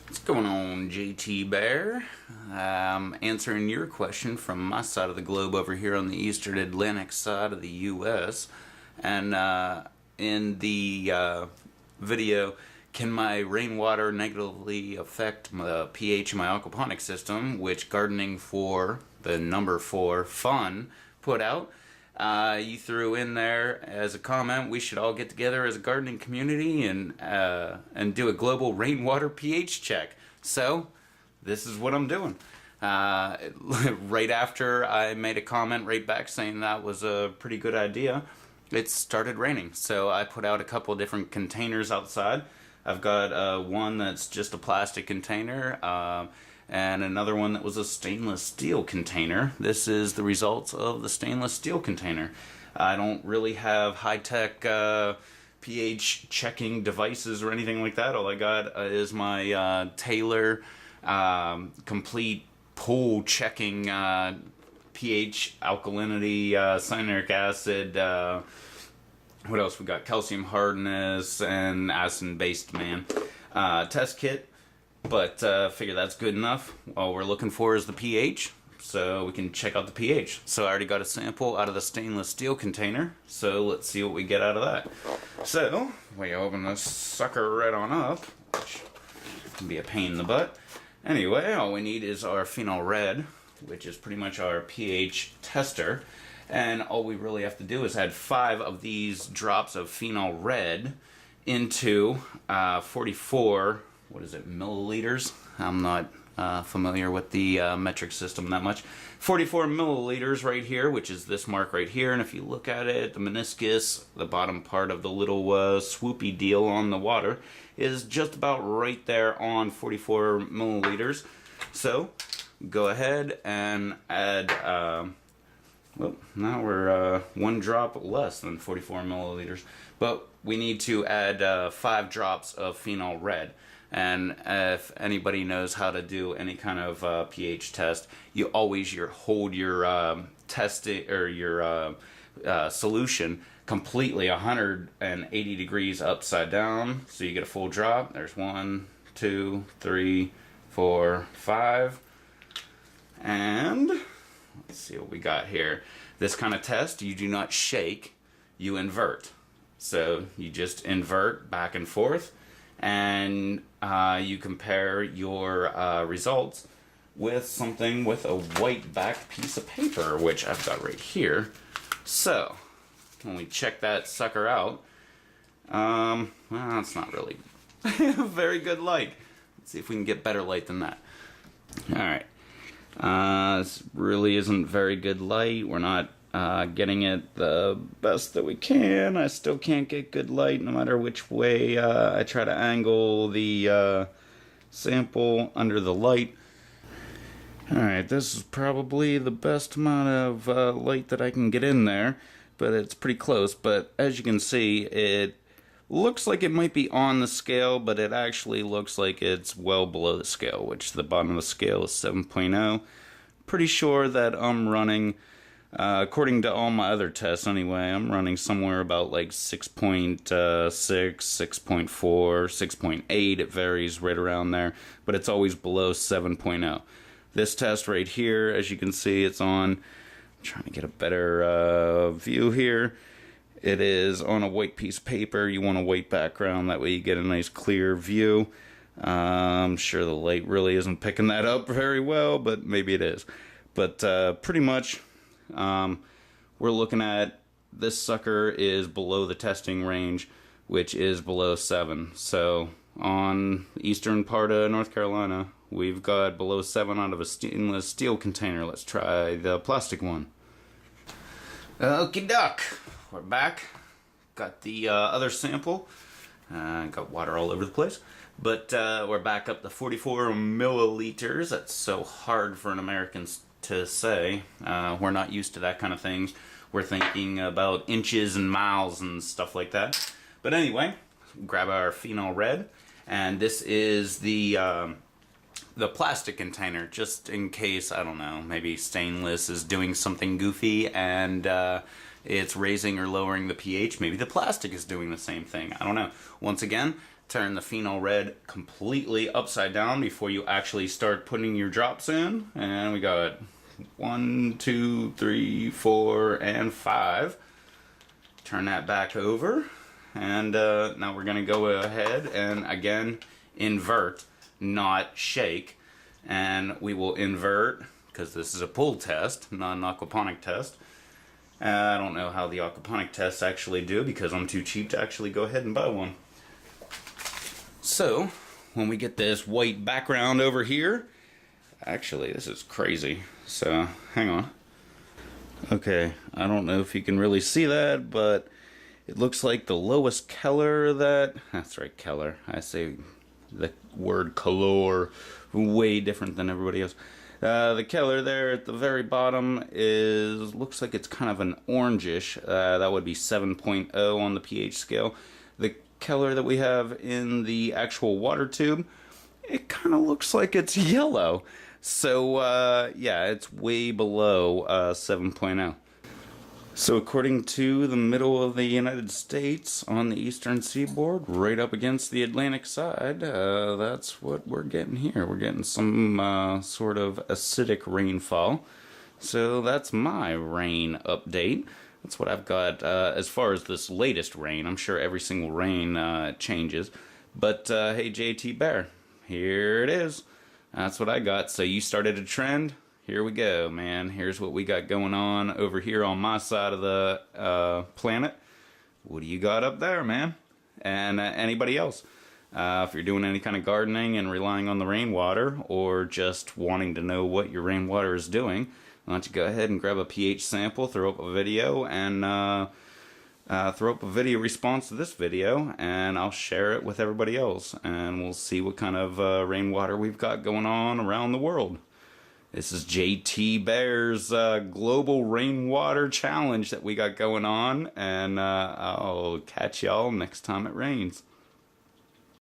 What's going on, JT Bear? Answering your question from my side of the globe over here on the Eastern Atlantic side of the U.S. And in the video, can my rainwater negatively affect the pH of my aquaponics system, which Gardening for the number 4 fun put out. You threw in there as a comment, we should all get together as a gardening community and do a global rainwater pH check. So this is what I'm doing. Right after I made a comment right back saying that was a pretty good idea, it started raining. So I put out a couple of different containers outside. I've got one that's just a plastic container, and another one that was a stainless steel container. This is the results of the stainless steel container. I don't really have high-tech pH checking devices or anything like that. All I got is my Taylor complete pool checking pH, alkalinity, cyanuric acid, what else we got? Calcium hardness and acid-based test kit. But figure that's good enough. All we're looking for is the pH, so we can check out the pH. So I already got a sample out of the stainless steel container, so let's see what we get out of that. So we open this sucker right on up, which can be a pain in the butt. Anyway, all we need is our phenol red, which is pretty much our pH tester, and all we really have to do is add 5 of these drops of phenol red into 44 milliliters. I'm not familiar with the metric system that much. 44 milliliters right here, which is this mark right here. And if you look at it, the meniscus, the bottom part of the little swoopy deal on the water, is just about right there on 44 milliliters. So go ahead and add, well, now we're 1 drop less than 44 milliliters. But we need to add 5 drops of phenol red. And if anybody knows how to do any kind of pH test, you always hold your testing or your solution completely 180 degrees upside down, so you get a full drop. There's 1, 2, 3, 4, 5, and let's see what we got here. This kind of test, you do not shake, you invert. So you just invert back and forth, and you compare your results with something with a white back piece of paper, which I've got right here. So when we check that sucker out, well, it's not really very good light. Let's see if we can get better light than that. Alright, this really isn't very good light. We're not getting it the best that we can. I still can't get good light no matter which way I try to angle the sample under the light. Alright, this is probably the best amount of light that I can get in there, but it's pretty close. But as you can see, it looks like it might be on the scale, but it actually looks like it's well below the scale, which the bottom of the scale is 7.0. Pretty sure that I'm running, according to all my other tests anyway, I'm running somewhere about like 6.6, 6.4, 6.8. It varies right around there, but it's always below 7.0. This test right here, as you can see, it's on, I'm trying to get a better view here. It is on a white piece of paper. You want a white background, that way you get a nice clear view. I'm sure the light really isn't picking that up very well, but maybe it is. But pretty much, we're looking at this sucker is below the testing range, which is below 7. So on the eastern part of North Carolina, we've got below 7 out of a stainless steel container. Let's try the plastic one. Okie doke, we're back. Got the other sample. Got water all over the place. But we're back up to 44 milliliters. That's so hard for an American to say. We're not used to that kind of things. We're thinking about inches and miles and stuff like that. But anyway, grab our phenol red, and this is the plastic container, just in case, I don't know, maybe stainless is doing something goofy and it's raising or lowering the pH. Maybe the plastic is doing the same thing. I don't know. Once again, turn the phenol red completely upside down before you actually start putting your drops in. And we got 1, 2, 3, 4, and 5. Turn that back over. And now we're going to go ahead and again invert, not shake. And we will invert, because this is a pull test, not an aquaponic test. I don't know how the aquaponic tests actually do because I'm too cheap to actually go ahead and buy one. So, when we get this white background over here, actually this is crazy. So, hang on. Okay, I don't know if you can really see that, but it looks like the lowest color that's right, color. I say the word color way different than everybody else. The color there at the very bottom looks like it's kind of an orangish. That would be 7.0 on the pH scale. The color that we have in the actual water tube, it kind of looks like it's yellow. So yeah, it's way below 7.0. So according to the middle of the United States on the eastern seaboard, right up against the Atlantic side, that's what we're getting here. We're getting some sort of acidic rainfall. So that's my rain update. That's what I've got as far as this latest rain. I'm sure every single rain changes. But hey, JT Bear, here it is. That's what I got. So you started a trend. Here we go, man. Here's what we got going on over here on my side of the planet. What do you got up there, man? And anybody else? If you're doing any kind of gardening and relying on the rainwater, or just wanting to know what your rainwater is doing, why don't you go ahead and grab a pH sample, throw up a video, and throw up a video response to this video, and I'll share it with everybody else. And we'll see what kind of rainwater we've got going on around the world. This is JT Bear's global rainwater challenge that we got going on, and I'll catch y'all next time it rains.